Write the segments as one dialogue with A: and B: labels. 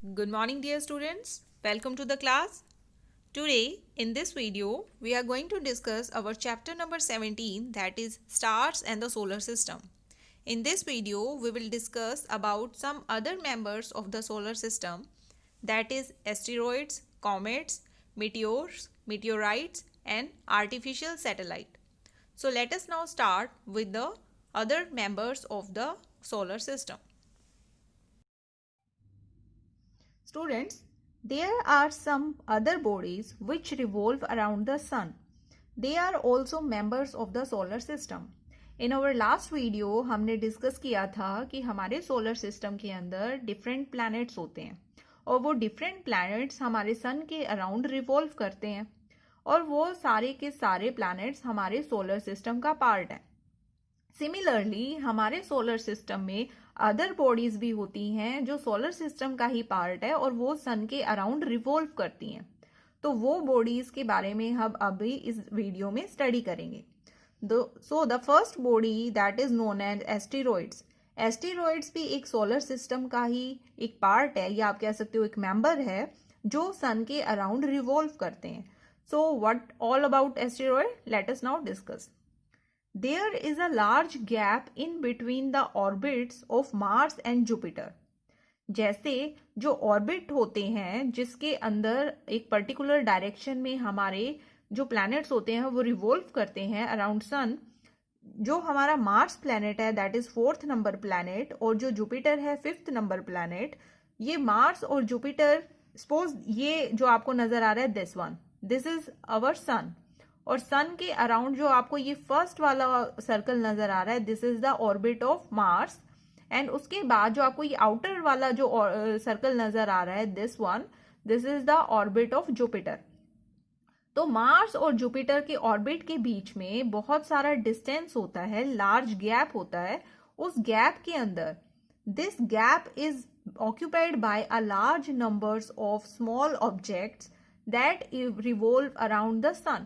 A: Good morning, dear students. Welcome to the class. Today, in this video, we are going to discuss our chapter number 17, that is Stars and the Solar System. In this video, we will discuss about some other members of the solar system, that is asteroids, comets, meteors, meteorites, and artificial satellite. So let us now start with the other members of the solar system. Students, there are some other bodies which revolve around the sun. They are also members of the solar system. In our last video हमने discuss किया था कि हमारे solar system के अंदर different planets होते हैं और वो डिफरेंट प्लैनेट्स हमारे सन के अराउंड रिवॉल्व करते हैं और वो सारे के सारे प्लैनेट्स हमारे सोलर सिस्टम का पार्ट हैं. सिमिलरली हमारे सोलर सिस्टम में अदर बॉडीज भी होती हैं जो सोलर सिस्टम का ही पार्ट है और वो सन के अराउंड रिवॉल्व करती हैं. तो वो बॉडीज के बारे में हम अभी इस वीडियो में स्टडी करेंगे. So the first body that is known as asteroids. Asteroids भी एक सोलर सिस्टम का ही एक पार्ट है या आप कह सकते हो एक मेंबर है जो सन के अराउंड रिवॉल्व करते हैं. So what all about asteroid, let us now discuss. There is a large gap in between the orbits of Mars and Jupiter. जैसे जो ऑर्बिट होते हैं जिसके अंदर एक पर्टिकुलर डायरेक्शन में हमारे जो प्लैनेट्स होते हैं वो रिवॉल्व करते हैं अराउंड सन. जो हमारा मार्स प्लैनेट है that is 4th number planet और जो जुपिटर है 5th नंबर प्लैनेट. ये मार्स और जुपिटर, सपोज ये जो आपको नजर आ रहा है this one, this is our sun और सन के अराउंड जो आपको ये फर्स्ट वाला सर्कल नजर आ रहा है this is the orbit of Mars. And उसके बाद जो आपको ये आउटर वाला जो सर्कल नजर आ रहा है this one, this is the orbit of Jupiter. तो मार्स और जुपिटर के ऑर्बिट के बीच में बहुत सारा डिस्टेंस होता है, लार्ज गैप होता है. उस गैप के अंदर this gap is occupied by a large numbers of small objects that revolve around the sun.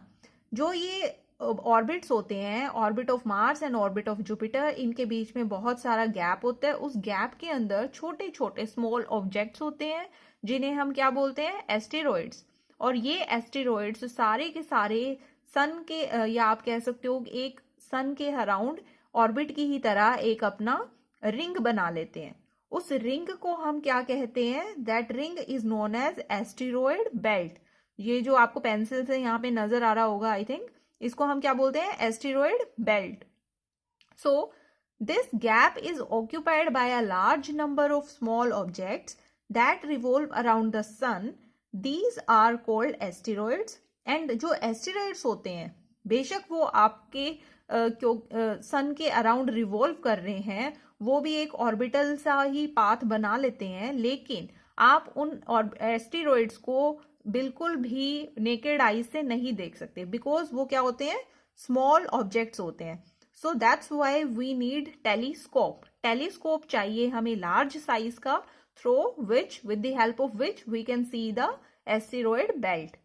A: जो ये ऑर्बिट्स होते हैं, orbit of Mars and orbit of Jupiter, इनके बीच में बहुत सारा गैप होता है. उस गैप के अंदर छोटे छोटे स्मॉल ऑब्जेक्ट्स होते हैं जिन्हें हम क्या बोलते हैं, एस्टेरॉइड्स. और ये एस्टेरॉइड्स सारे के सारे सन के या आप कह सकते हो एक सन के अराउंड ऑर्बिट की ही तरह एक अपना रिंग बना लेते हैं. उस रिंग को हम क्या कहते हैं, that ring is known as asteroid belt. ये जो आपको पेंसिल से यहाँ पे नजर आ रहा होगा आई थिंक, इसको हम क्या बोलते हैं, asteroid belt. So this gap is occupied by a large number of small objects that revolve around the sun. These are called asteroids. And जो एस्टेरॉइड्स होते हैं बेशक वो आपके सन के अराउंड रिवॉल्व कर रहे हैं, वो भी एक ऑर्बिटल सा ही पाथ बना लेते हैं, लेकिन आप उन एस्टेरॉइड्स को बिल्कुल भी नेकेड आई से नहीं देख सकते बिकॉज वो क्या होते हैं, स्मॉल ऑब्जेक्ट्स होते हैं. So that's why we need telescope. Telescope चाहिए हमें लार्ज साइज का, through which with the help of which we can see the asteroid belt.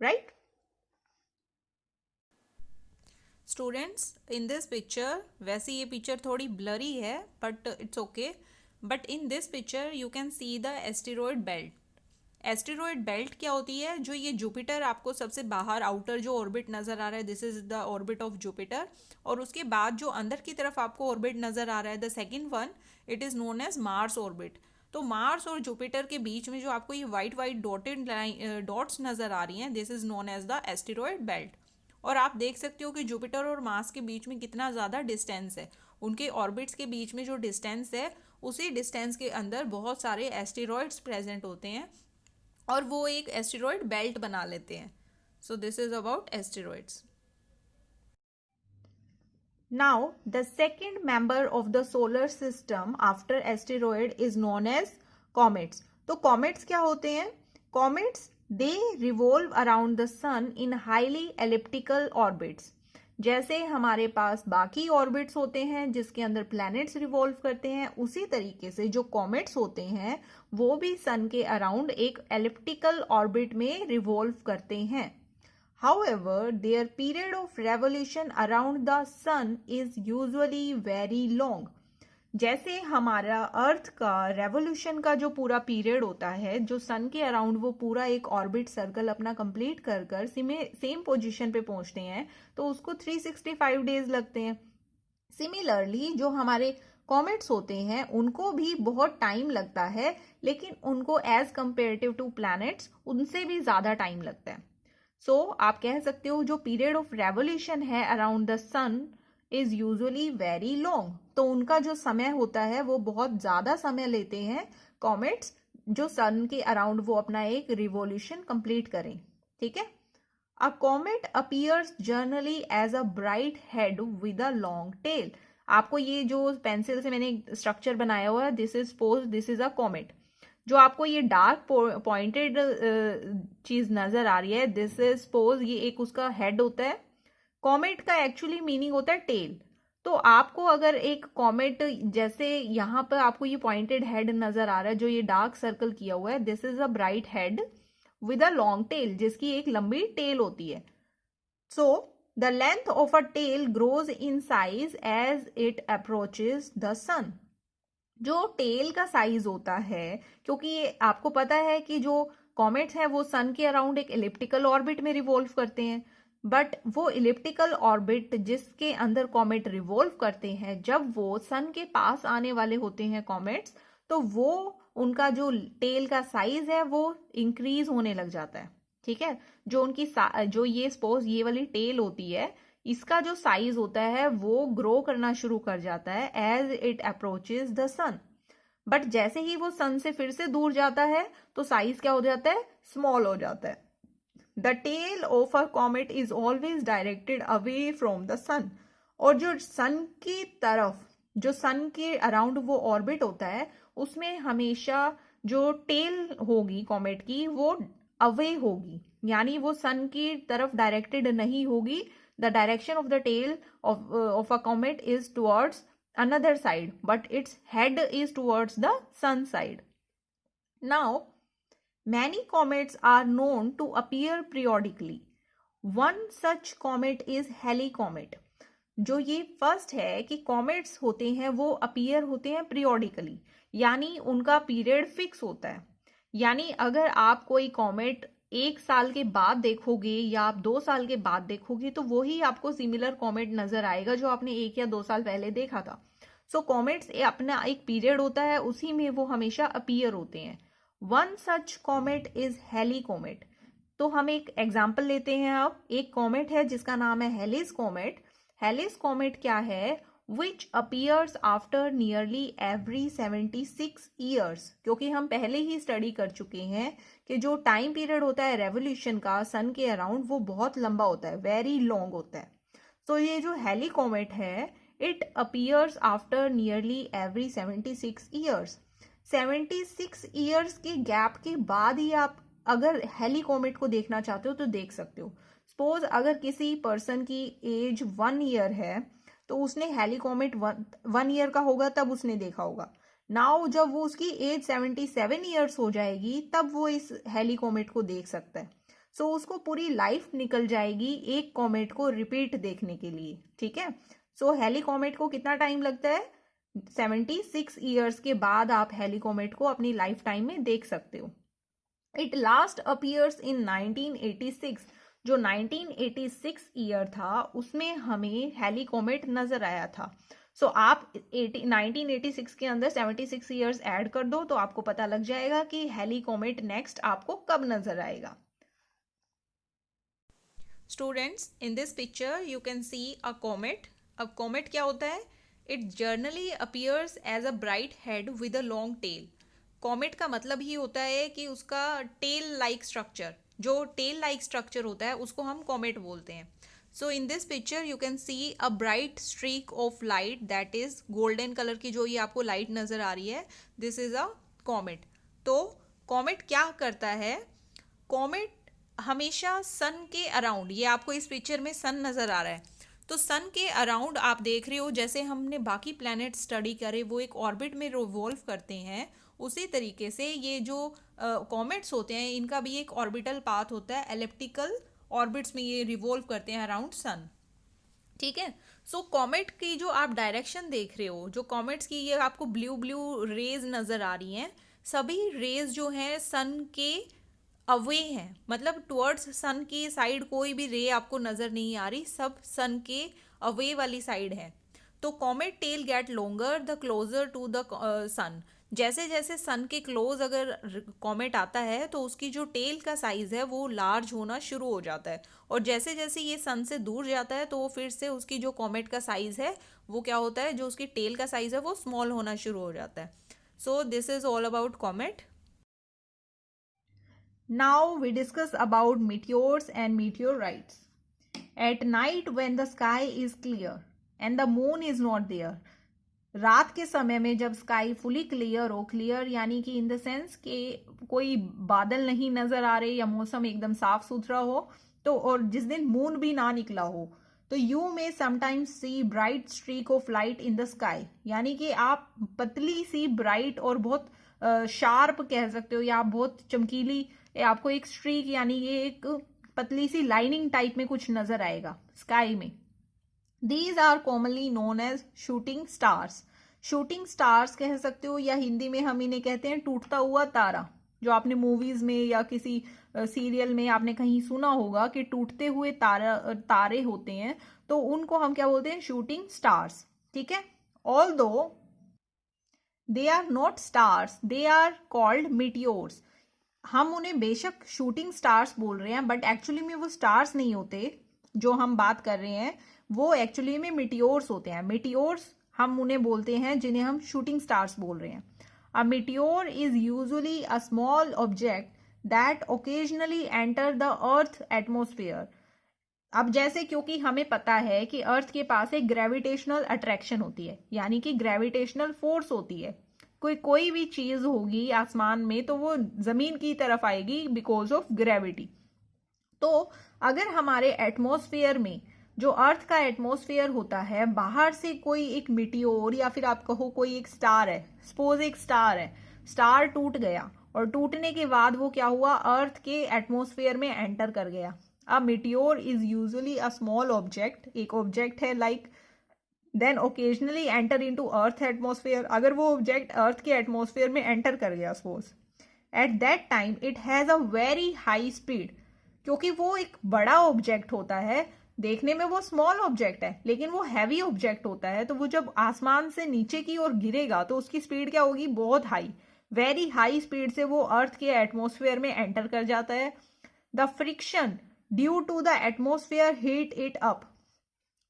A: Right students, in this picture, वैसे ये पिक्चर थोड़ी ब्लरी है but it's okay, but in this picture you can see the asteroid belt. Asteroid belt क्या होती है, जो ये Jupiter आपको सबसे बाहर आउटर जो ऑर्बिट नजर आ रहा है this is the orbit of Jupiter, और उसके बाद जो अंदर की तरफ आपको ऑर्बिट नजर आ रहा है the second one, it is known as Mars orbit. तो मार्स और जुपिटर के बीच में जो आपको ये वाइट वाइट डॉटेड डॉट्स नजर आ रही हैं this is known as the asteroid belt. और आप देख सकते हो कि जुपिटर और मार्स के बीच में कितना ज़्यादा डिस्टेंस है. उनके ऑर्बिट्स के बीच में जो डिस्टेंस है उसी डिस्टेंस के अंदर बहुत सारे एस्टेरॉइड्स प्रेजेंट होते हैं और वो एक एस्टेरॉइड बेल्ट बना लेते हैं. So this is about asteroids. Now the second member of the solar system after asteroid is known as comets. तो कॉमेट्स क्या होते हैं, comets they revolve around the sun in highly elliptical orbits. जैसे हमारे पास बाकी ऑर्बिट्स होते हैं जिसके अंदर प्लैनेट्स रिवॉल्व करते हैं, उसी तरीके से जो कॉमेट्स होते हैं वो भी सन के अराउंड एक एलिप्टिकल ऑर्बिट में रिवॉल्व करते हैं. However, their period of revolution around the sun is usually very long. जैसे हमारा अर्थ का रेवोल्यूशन का जो पूरा पीरियड होता है, जो सन के अराउंड वो पूरा एक ऑर्बिट सर्कल अपना कंप्लीट कर कर सेम पोजीशन पे पहुंचते हैं, तो उसको 365 डेज लगते हैं। सिमिलरली जो हमारे कॉमेट्स होते हैं उनको भी बहुत टाइम लगता है, लेकिन उनको एज कंपेरेटिव टू प्लैनेट्स उनसे भी ज्यादा टाइम लगता है। सो आप कह सकते हो जो पीरियड ऑफ रेवोल्यूशन है around the sun is usually very long. तो उनका जो समय होता है वो बहुत ज्यादा समय लेते हैं कॉमेट्स, जो सन के अराउंड वो अपना एक रिवोल्यूशन कंप्लीट करें। ठीक है। A comet appears generally as a bright head with a long tail. आपको ये जो पेंसिल से मैंने स्ट्रक्चर बनाया हुआ है, this is suppose this is a comet. जो आपको ये डार्क पॉइंटेड चीज नजर आ रही है, दिस इज सपोज ये एक उसका हेड होता है। कॉमेट का एक्चुअली मीनिंग होता है टेल। तो आपको अगर एक कॉमेट, जैसे यहाँ पर आपको ये पॉइंटेड हेड नजर आ रहा है, जो ये डार्क सर्कल किया हुआ है, this is a bright head with a long tail, जिसकी एक लंबी टेल होती है। So the length of a tail grows in size as it approaches the sun. जो टेल का साइज होता है, क्योंकि आपको पता है कि जो कॉमेट्स हैं वो सन के अराउंड एक इलिप्टिकल ऑर्बिट में रिवॉल्व करते हैं, बट वो इलिप्टिकल ऑर्बिट जिसके अंदर कॉमेट रिवॉल्व करते हैं, जब वो सन के पास आने वाले होते हैं कॉमेट्स, तो वो उनका जो टेल का साइज है वो इंक्रीज होने लग जाता है। ठीक है। जो उनकी जो ये सपोज ये वाली टेल होती है, इसका जो साइज होता है वो ग्रो करना शुरू कर जाता है as it approaches the sun. But जैसे ही वो सन से फिर से दूर जाता है तो साइज क्या हो जाता है, स्मॉल हो जाता है। The tail of a comet is always directed away from the sun. और जो सन की तरफ, जो सन के अराउंड वो ऑर्बिट होता है, उसमें हमेशा जो टेल होगी कॉमेट की वो अवे होगी, यानी वो सन की तरफ डायरेक्टेड नहीं होगी। The direction of the tail of a comet is towards another side, but its head is towards the sun side. Now, many comets are known to appear periodically. One such comet is Halley comet. जो ये first है कि comets होते हैं वो appear होते हैं periodically, यानी उनका पीरियड फिक्स होता है। यानी अगर आप कोई कॉमेट 1 साल के बाद देखोगे या आप 2 साल के बाद देखोगे, तो वही आपको सिमिलर कॉमेट नजर आएगा जो आपने 1 या 2 साल पहले देखा था। सो कॉमेट्स अपना एक पीरियड होता है, उसी में वो हमेशा अपीयर होते हैं। One such comet is Halley comet. तो हम एक एग्जाम्पल लेते हैं। अब एक कॉमेट है जिसका नाम है हेलिस कॉमेट। हेलिस कॉमेट क्या है, which appears after nearly every 76 years. क्योंकि हम पहले ही स्टडी कर चुके हैं कि जो टाइम पीरियड होता है रेवोल्यूशन का सन के अराउंड वो बहुत लंबा होता है, वेरी लॉन्ग होता है। तो ये जो हेली कॉमेट है, it appears after nearly every 76 years. 76 years के गैप के बाद ही आप अगर हेली कॉमेट को देखना चाहते हो तो देख सकते हो। सपोज अगर किसी पर्सन की एज 1 ईयर है, तो उसने हेली कॉमेट 1 ईयर का होगा तब उसने देखा होगा। नाउ जब वो उसकी एज 77 ईयर्स हो जाएगी, तब वो इस हेली कॉमेट को देख सकता है। सो उसको पूरी लाइफ निकल जाएगी एक कॉमेट को रिपीट देखने के लिए। ठीक है। सो हेली कॉमेट को कितना टाइम लगता है, 76 ईयर्स के बाद आप हेली कॉमेट को अपनी लाइफ टाइम में देख सकते हो। इट लास्ट अपीयर्स इन 1986। जो 1986 ईयर था उसमें हमें हेली कॉमेट नजर आया था। सो आप 1986 के अंदर 76 ईयर्स ऐड कर दो तो आपको पता लग जाएगा कि हेली कॉमेट नेक्स्ट आपको कब नजर आएगा। Students, in this picture you can see a comet. अब कॉमेट क्या होता है, it generally appears as a bright head with a long tail. Comet का मतलब ही होता है कि उसका टेल लाइक स्ट्रक्चर, जो टेल लाइक स्ट्रक्चर होता है उसको हम कॉमेट बोलते हैं। So in this picture you can see a bright streak of light, that is golden colour की जो ये आपको लाइट नजर आ रही है, दिस इज अ कॉमेट। तो कॉमेट क्या करता है, कॉमेट हमेशा सन के अराउंड, ये आपको इस पिक्चर में सन नजर आ रहा है, तो सन के अराउंड आप देख रहे हो जैसे हमने बाकी प्लैनेट स्टडी करे वो एक ऑर्बिट में रिवॉल्व करते हैं, उसी तरीके से ये जो कॉमेट्स होते हैं इनका भी एक ऑर्बिटल पाथ होता है, एलिप्टिकल ऑर्बिट्स में ये रिवॉल्व करते हैं अराउंड सन। ठीक है। सो कॉमेट की जो आप डायरेक्शन देख रहे हो, जो कॉमेट्स की ये आपको ब्लू ब्लू रेज नज़र आ रही हैं, सभी रेज जो हैं सन के अवे हैं, मतलब टुवर्ड्स सन की साइड कोई भी रे आपको नज़र नहीं आ रही, सब सन के अवे वाली साइड है। तो comet tail get longer the closer to the sun. जैसे जैसे सन के क्लोज अगर कॉमेट आता है तो उसकी जो टेल का साइज है वो लार्ज होना शुरू हो जाता है, और जैसे जैसे ये सन से दूर जाता है तो वो फिर से उसकी जो कॉमेट का साइज है वो क्या होता है, जो उसकी टेल का साइज है वो स्मॉल होना शुरू हो जाता है। सो this is all about comet. Now we discuss about meteors and meteorites. At night when the sky is clear and the moon is not there, रात के समय में जब स्काई फुली क्लियर हो, क्लियर यानी कि इन द सेंस कि कोई बादल नहीं नजर आ रहे या मौसम एकदम साफ सुथरा हो, तो और जिस दिन मून भी ना निकला हो, तो you may sometimes see bright streak of light in the sky, यानी कि आप पतली सी ब्राइट और बहुत शार्प कह सकते हो, या आप बहुत चमकीली, आपको एक स्ट्रीक यानी ये एक पतली सी लाइनिंग टाइप में कुछ नजर आएगा स्काई में। These are commonly known as shooting stars. Shooting stars कह सकते हो, या हिंदी में हम इन्हें कहते हैं टूटता हुआ तारा, जो आपने मूवीज में या किसी सीरियल में आपने कहीं सुना होगा कि टूटते हुए तारे होते हैं, तो उनको हम क्या बोलते हैं, शूटिंग स्टार्स। ठीक है, although they are not stars, they are called meteors. हम उन्हें बेशक शूटिंग स्टार्स बोल रहे हैं, बट एक्चुअली में वो स्टार्स नहीं होते जो हम बात कर रहे हैं, वो एक्चुअली में मीटियोर्स होते हैं। मीटियोर्स हम उन्हें बोलते हैं जिन्हें हम शूटिंग स्टार्स बोल रहे हैं। A meteor is usually a small object that occasionally enter the earth atmosphere. अब जैसे, क्योंकि हमें पता है कि अर्थ के पास एक ग्रेविटेशनल अट्रैक्शन होती है, यानी कि ग्रेविटेशनल फोर्स होती है, कोई भी चीज होगी आसमान में तो वो जमीन की तरफ आएगी बिकॉज ऑफ ग्रेविटी। तो अगर हमारे एटमॉस्फेयर में, जो अर्थ का एटमॉस्फेयर होता है, बाहर से कोई एक मिटियोर या फिर आप कहो कोई एक स्टार है, सपोज एक स्टार है, स्टार टूट गया और टूटने के बाद वो क्या हुआ, अर्थ के एटमॉस्फेयर में एंटर कर गया। A meteor is usually a small object, एक ऑब्जेक्ट है like, then occasionally enter into earth atmosphere. अगर वो ऑब्जेक्ट अर्थ के एटमॉस्फेयर में एंटर कर गया suppose, at that time it has a very high speed, क्योंकि वो एक बड़ा ऑब्जेक्ट होता है, देखने में वो स्मॉल ऑब्जेक्ट है लेकिन वो हैवी ऑब्जेक्ट होता है, तो वो जब आसमान से नीचे की ओर गिरेगा तो उसकी स्पीड क्या होगी, बहुत हाई, वेरी हाई स्पीड से वो अर्थ के एटमॉस्फेयर में एंटर कर जाता है। The friction due to the atmosphere heat it up.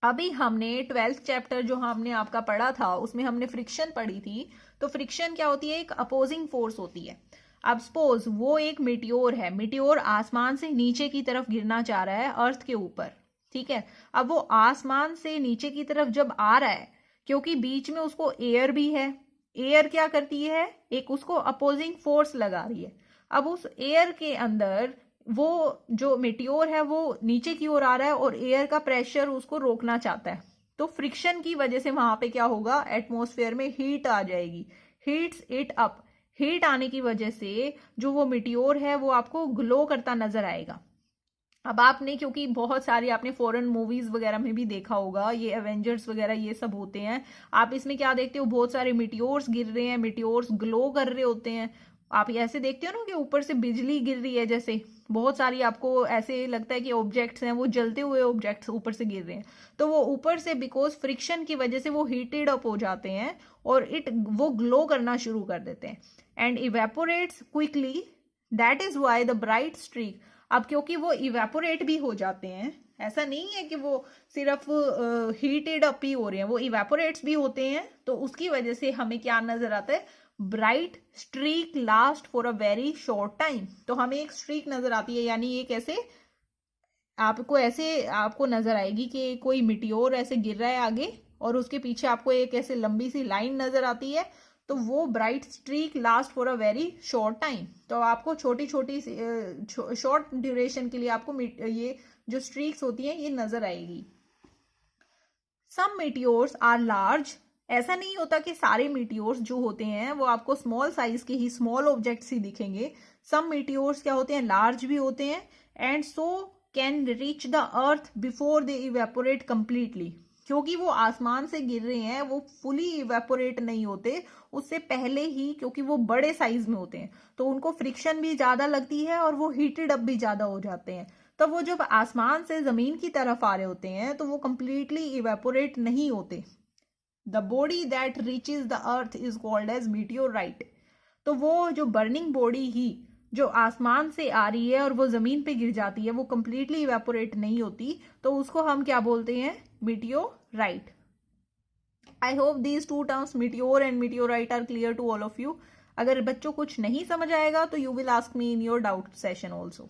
A: अभी हमने 12th चैप्टर जो हमने आपका पढ़ा था उसमें हमने फ्रिक्शन पढ़ी थी। तो फ्रिक्शन क्या होती है, एक अपोजिंग फोर्स होती है। अब सपोज वो एक मिटियोर है, मिटियोर आसमान से नीचे की तरफ गिरना चाह रहा है अर्थ के ऊपर, ठीक है। अब वो आसमान से नीचे की तरफ जब आ रहा है, क्योंकि बीच में उसको एयर भी है, एयर क्या करती है, एक उसको अपोजिंग फोर्स लगा रही है। अब उस एयर के अंदर वो जो मिटियोर है वो नीचे की ओर आ रहा है और एयर का प्रेशर उसको रोकना चाहता है, तो फ्रिक्शन की वजह से वहां पे क्या होगा, एटमॉस्फेयर में हीट आ जाएगी, हीट्स इट अप। हीट आने की वजह से जो वो मिटियोर है वो आपको ग्लो करता नजर आएगा। अब आपने, क्योंकि बहुत सारी आपने फॉरेन मूवीज वगैरह में भी देखा होगा, ये एवेंजर्स वगैरह ये सब होते हैं, आप इसमें क्या देखते हो, बहुत सारे मिटियोर्स गिर रहे हैं, मिटियोर्स ग्लो कर रहे होते हैं। आप ऐसे देखते हो ना कि ऊपर से बिजली गिर रही है, जैसे बहुत सारी आपको ऐसे लगता है कि ऑब्जेक्ट्स हैं, वो जलते हुए ऑब्जेक्ट्स ऊपर से गिर रहे हैं, तो वो ऊपर से बिकॉज फ्रिक्शन की वजह से वो हीटेड अप हो जाते हैं और वो ग्लो करना शुरू कर देते हैं and evaporates quickly, that is why the bright streak. अब क्योंकि वो इवेपोरेट भी हो जाते हैं, ऐसा नहीं है कि वो सिर्फ हीटेड अप ही हो रहे हैं, वो इवेपोरेट्स भी होते हैं, तो उसकी वजह से हमें क्या नजर आता है, bright streak last for a very short time. तो हमें एक स्ट्रीक नजर आती है, यानी एक ऐसे आपको नजर आएगी कि कोई मिटियोर ऐसे गिर रहा है आगे और उसके पीछे आपको एक ऐसे लंबी सी लाइन नजर आती है, तो वो bright streak last for a very short time. तो आपको छोटी छोटी शॉर्ट ड्यूरेशन के लिए आपको ये जो स्ट्रीक्स होती हैं ये नजर आएगी। सम मीटियोर्स आर लार्ज, ऐसा नहीं होता कि सारे मीटियोर्स जो होते हैं वो आपको स्मॉल साइज के ही, स्मॉल ऑब्जेक्ट्स ही दिखेंगे। सम मीटियोर्स क्या होते हैं, लार्ज भी होते हैं, and so can reach the earth before they evaporate completely. क्योंकि वो आसमान से गिर रहे हैं, वो फुली इवेपोरेट नहीं होते उससे पहले ही, क्योंकि वो बड़े साइज में होते हैं तो उनको फ्रिक्शन भी ज्यादा लगती है और वो हीटेड अप भी ज्यादा हो जाते हैं। तो वो जब आसमान से जमीन की तरफ आ रहे होते हैं तो वो कंप्लीटली इवेपोरेट नहीं होते। The body that reaches the earth is called as meteorite. तो वो जो बर्निंग बॉडी ही जो आसमान से आ रही है और वो जमीन पे गिर जाती है, वो कंप्लीटली इवेपोरेट नहीं होती, तो उसको हम क्या बोलते हैं? Meteorite. I hope these two terms meteor and meteorite are clear to all of you. अगर बच्चों कुछ नहीं समझ आएगा तो you will ask me in your doubt session also.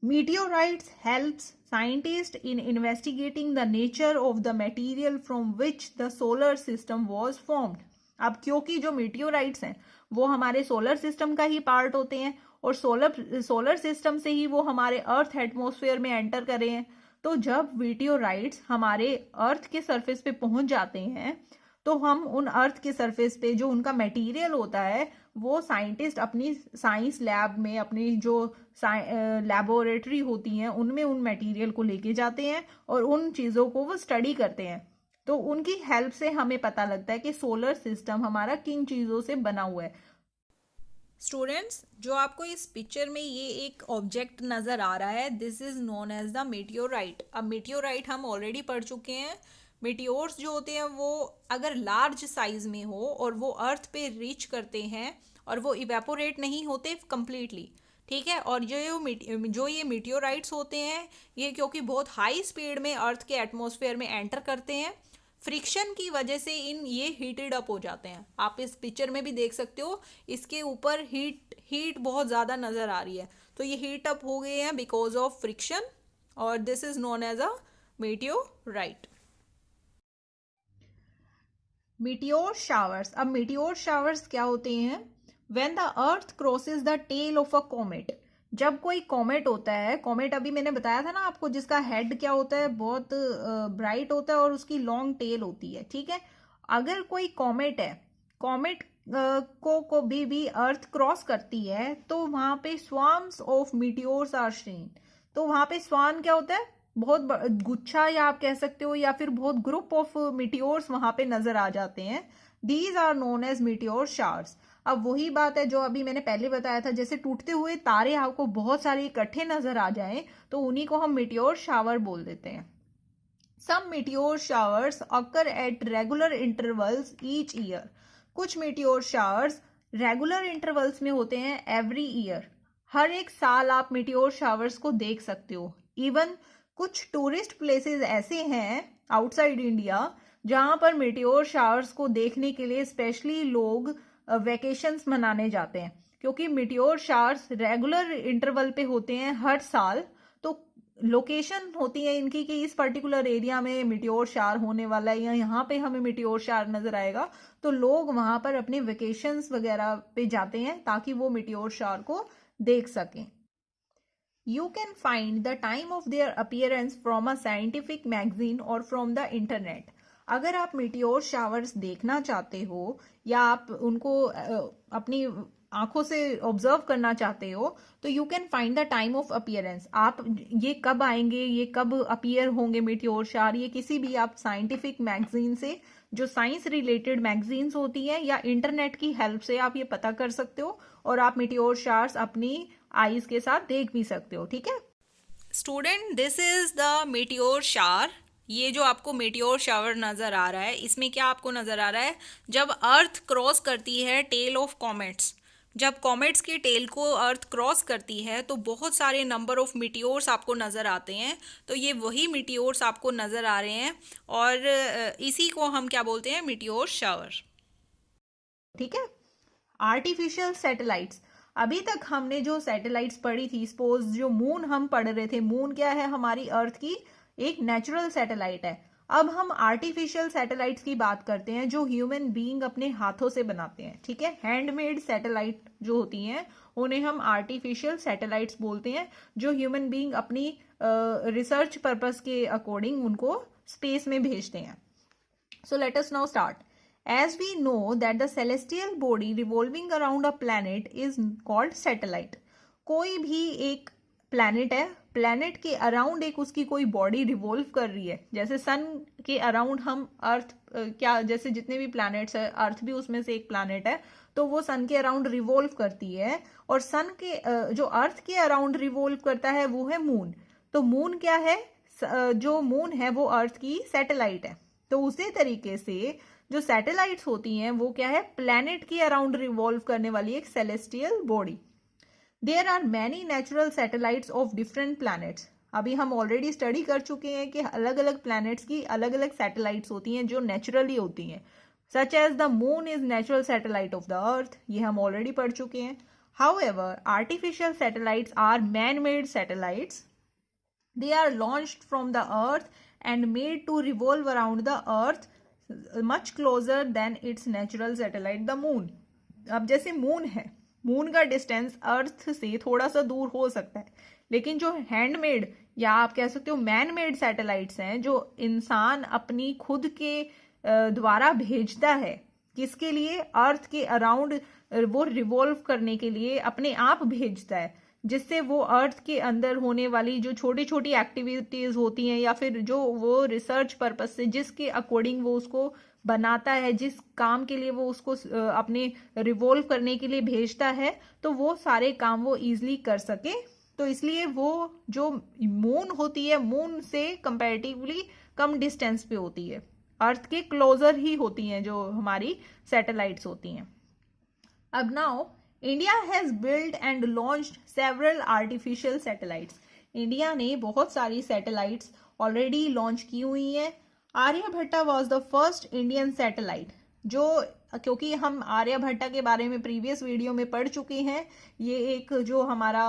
A: Meteorites helps scientists in investigating the nature of the material from which the solar system was formed. अब क्योंकि जो मीटियोराइट्स हैं वो हमारे सोलर सिस्टम का ही पार्ट होते हैं और सोलर सिस्टम से ही वो हमारे अर्थ एटमॉस्फेयर में एंटर कर रहे हैं, तो जब मीटियोराइट्स हमारे अर्थ के सरफेस पे पहुंच जाते हैं तो हम उन अर्थ के सरफेस पे जो उनका मटेरियल होता है वो साइंटिस्ट अपनी साइंस लैब में, अपनी जो लैबोरेटरी होती हैं उनमें उन मटेरियल को लेके जाते हैं और उन चीज़ों को वो स्टडी करते हैं। तो उनकी हेल्प से हमें पता लगता है कि सोलर सिस्टम हमारा किन चीज़ों से बना हुआ है। स्टूडेंट्स, जो आपको इस पिक्चर में ये एक ऑब्जेक्ट नज़र आ रहा है, this is known as the meteorite. अब मीटियोराइट हम ऑलरेडी पढ़ चुके हैं। मीटियोर्स जो होते हैं वो अगर लार्ज साइज में हो और वो अर्थ पे रीच करते हैं और वो इवेपोरेट नहीं होते कंप्लीटली, ठीक है। और जो ये मीटियोराइट्स होते हैं ये क्योंकि बहुत हाई स्पीड में अर्थ के एटमॉस्फेयर में एंटर करते हैं, फ्रिक्शन की वजह से ये हीटेड अप हो जाते हैं। आप इस पिक्चर में भी देख सकते हो, इसके ऊपर हीट बहुत ज़्यादा नज़र आ रही है। तो ये हीट अप हो गए हैं बिकॉज ऑफ फ्रिक्शन और this is known as a meteorite. Meteor showers. अब मीटियोर शावर्स क्या होते हैं? When the earth crosses the tail of a comet. जब कोई कॉमेट होता है, कॉमेट अभी मैंने बताया था ना आपको, जिसका हेड क्या होता है, बहुत ब्राइट होता है और उसकी लॉन्ग टेल होती है, ठीक है। अगर कोई कॉमेट है, कॉमेट को भी अर्थ क्रॉस करती है तो वहां पे swarms of meteors are seen. तो वहां पे स्वान क्या होता है? बहुत गुच्छा, या आप कह सकते हो, या फिर बहुत ग्रुप ऑफ मीटियोर्स वहां पे नजर आ जाते हैं। These are known as meteor showers. अब वही बात है जो अभी मैंने पहले बताया था, जैसे टूटते हुए तारे आपको बहुत सारे इकट्ठे नजर आ जाएं तो उन्हीं को हम मीटियोर शावर बोल देते हैं। Some meteor showers occur at regular intervals each year. कुछ मीटियोर शावर्स रेगुलर इंटरवल्स में होते हैं एवरी ईयर। हर एक साल आप मीटियोर शावर्स को देख सकते हो। इवन कुछ टूरिस्ट प्लेसेस ऐसे हैं आउटसाइड इंडिया जहां पर मीटियोर शावर्स को देखने के लिए स्पेशली लोग वेकेशंस मनाने जाते हैं, क्योंकि मीटियोर शावर्स रेगुलर इंटरवल पे होते हैं हर साल। तो लोकेशन होती है इनकी कि इस पर्टिकुलर एरिया में मीटियोर शावर होने वाला है या यहाँ पे हमें मीटियोर शावर नजर आएगा, तो लोग वहां पर अपने वेकेशंस वगैरह पे जाते हैं ताकि वो मीटियोर शावर को देख सकें। You can find the time of their appearance from a scientific magazine or from the internet. अगर आप मीटियोर शावर्स देखना चाहते हो या आप उनको अपनी आंखों से ऑब्जर्व करना चाहते हो तो you can find the time of appearance. आप ये कब आएंगे, ये कब अपीयर होंगे मीटियोर शावर, ये किसी भी आप साइंटिफिक मैगजीन से, जो साइंस रिलेटेड मैगजीन्स होती है, या इंटरनेट की हेल्प से आप ये पता कर सकते हो और आप मीटियोर शावर्स अपनी आईज के साथ देख भी सकते हो, ठीक है। Student, this is the meteor shower. ये जो आपको मीटियोर शावर नजर आ रहा है, इसमें क्या आपको नजर आ रहा है? जब अर्थ क्रॉस करती है टेल ऑफ कॉमेट्स, जब कॉमेट्स की टेल को अर्थ क्रॉस करती है तो बहुत सारे नंबर ऑफ मीटियोर्स आपको नज़र आते हैं। तो ये वही मीटियोर्स आपको नज़र आ रहे हैं और इसी को हम क्या बोलते हैं? मीटियोर शावर, ठीक है। Artificial satellites. अभी तक हमने जो सैटेलाइट्स पढ़ी थी, सपोज जो मून हम पढ़ रहे थे, मून क्या है? हमारी अर्थ की एक नेचुरल सैटेलाइट है। अब हम आर्टिफिशियल सैटेलाइट्स की बात करते हैं जो ह्यूमन बीइंग अपने हाथों से बनाते हैं, ठीक है। हैंडमेड सैटेलाइट जो होती हैं उन्हें हम आर्टिफिशियल सैटेलाइट्स बोलते हैं, जो ह्यूमन बीइंग अपनी रिसर्च पर्पस के अकॉर्डिंग उनको स्पेस में भेजते हैं। So let us now start. As we know that the celestial body revolving around a planet is called satellite. कोई भी एक प्लैनेट है, प्लैनेट के अराउंड एक उसकी कोई बॉडी रिवॉल्व कर रही है, जैसे सन के अराउंड हम अर्थ क्या, जैसे जितने भी प्लैनेट्स है, अर्थ भी उसमें से एक प्लैनेट है, तो वो सन के अराउंड रिवॉल्व करती है। और सन के जो अर्थ के अराउंड रिवॉल्व करता है वो है मून। तो मून क्या है, जो मून है वो अर्थ की सैटेलाइट है। तो उसी तरीके से जो सैटेलाइट्स होती हैं वो क्या है, प्लैनेट के अराउंड रिवॉल्व करने वाली एक celestial body. There are many natural satellites of different planets. अभी हम ऑलरेडी स्टडी कर चुके हैं कि अलग अलग प्लैनेट्स की अलग अलग सैटेलाइट्स होती हैं जो नेचुरली होती हैं, such as the moon is natural satellite of the earth, ये हम ऑलरेडी पढ़ चुके हैं। However artificial satellites are man made satellites, they are launched from the earth and made to revolve around the earth much closer than its natural satellite the moon। अब जैसे moon है, moon का distance अर्थ से थोड़ा सा दूर हो सकता है, लेकिन जो हैंडमेड या आप कह सकते हो मैन मेड सैटेलाइट्स हैं, जो इंसान अपनी खुद के द्वारा भेजता है, किसके लिए, अर्थ के अराउंड वो रिवॉल्व करने के लिए अपने आप भेजता है, जिससे वो अर्थ के अंदर होने वाली जो छोटी छोटी एक्टिविटीज होती हैं या फिर जो वो रिसर्च पर्पस से जिसके अकॉर्डिंग वो उसको बनाता है, जिस काम के लिए वो उसको अपने रिवॉल्व करने के लिए भेजता है, तो वो सारे काम वो इजीली कर सके। तो इसलिए वो जो मून होती है, मून से कंपैरेटिवली कम डिस्टेंस पे होती है, अर्थ के क्लोजर ही होती हैं जो हमारी सैटेलाइट्स होती हैं। अब now India has build and launched several artificial satellites. India ने बहुत सारी सैटेलाइट्स ऑलरेडी लॉन्च की हुई हैं। Aryabhata was the first Indian satellite, जो क्योंकि हम आर्यभट्टा के बारे में प्रीवियस वीडियो में पढ़ चुके हैं, ये एक जो हमारा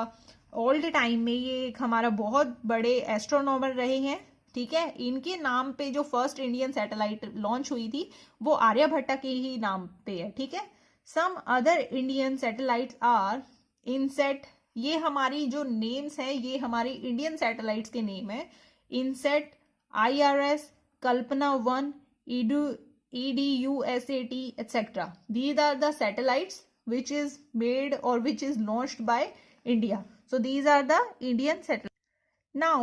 A: ओल्ड टाइम में ये एक हमारा बहुत बड़े एस्ट्रोनॉमर रहे हैं, ठीक है। इनके नाम पे जो फर्स्ट इंडियन सैटेलाइट लॉन्च हुई थी वो आर्यभट्टा के ही नाम पे है, ठीक है। Some other Indian satellites are INSAT, ये हमारी जो नेम्स हैं ये हमारी इंडियन सैटेलाइट्स के नेम है। INSAT, IRS, Kalpana 1, EDUSAT etc. These are the satellites which is made or which is launched by India. So these are the Indian satellites. Now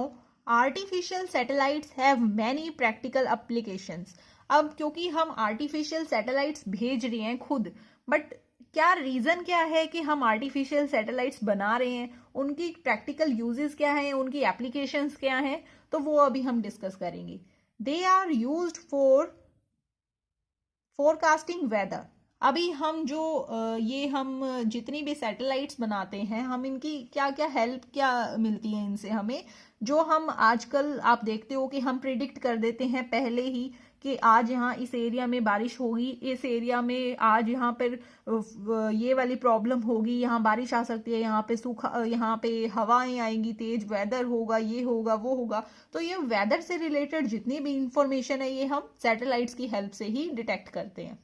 A: artificial satellites have many practical applications. अब क्योंकि हम artificial satellites भेज रहे हैं खुद, but क्या reason क्या है कि हम आर्टिफिशियल सैटेलाइट्स बना रहे हैं, उनकी प्रैक्टिकल यूजेस क्या हैं, उनकी एप्लीकेशंस क्या हैं, तो वो अभी हम डिस्कस करेंगे। They are used for forecasting weather. अभी हम जो ये हम जितनी भी सैटेलाइट्स बनाते हैं, हम इनकी क्या क्या हेल्प क्या मिलती है इनसे हमें, जो हम आजकल आप देखते हो कि हम प्रिडिक्ट कर देते हैं पहले ही कि आज यहाँ इस एरिया में बारिश होगी, इस एरिया में आज यहाँ पर ये वाली प्रॉब्लम होगी, यहाँ बारिश आ सकती है, यहाँ पे सूखा, यहाँ पे हवाएं आएंगी, तेज वेदर होगा, ये होगा वो होगा। तो ये वेदर से रिलेटेड जितनी भी इंफॉर्मेशन है ये हम सैटेलाइट्स की हेल्प से ही डिटेक्ट करते हैं।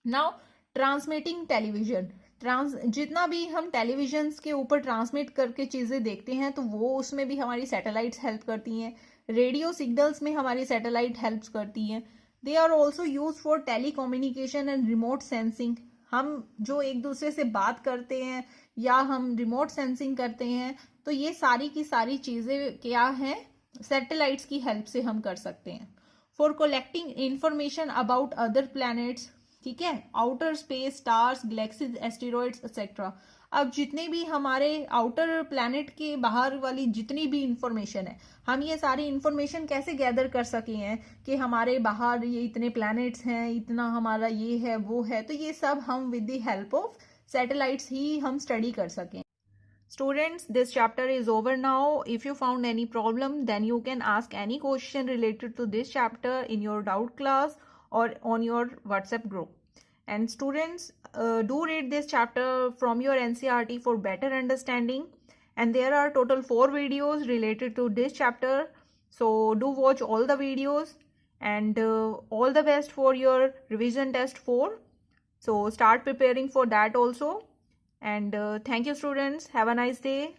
A: नाउ ट्रांसमिटिंग टेलीविजन, जितना भी हम टेलीविजन के ऊपर ट्रांसमिट करके चीजें देखते हैं तो वो उसमें भी हमारी सैटेलाइट्स हेल्प करती हैं। रेडियो सिग्नल्स में हमारी सैटेलाइट हेल्प करती हैं। They are also use for telecommunication and remote sensing. हम जो एक दूसरे से बात करते हैं या हम रिमोट सेंसिंग करते हैं, तो ये सारी की सारी चीजें क्या हैं, सैटेलाइट्स की हेल्प से हम कर सकते हैं। For collecting information about other planets, ठीक है, outer space, stars, galaxies, asteroids etcetera. अब जितने भी हमारे आउटर प्लैनेट के बाहर वाली जितनी भी इंफॉर्मेशन है, हम ये सारी इंफॉर्मेशन कैसे गैदर कर सके हैं कि हमारे बाहर ये इतने प्लैनेट्स हैं, इतना हमारा ये है वो है, तो ये सब हम with the help of satellites ही हम स्टडी कर सकें। Students, this chapter is over now. If you found any problem, then you can ask any question related to this chapter in your doubt class or on your WhatsApp group. And students, do read this chapter from your NCERT for better understanding. And there are total 4 videos related to this chapter. So do watch all the videos, and all the best for your revision test 4. So start preparing for that also. And thank you students. Have a nice day.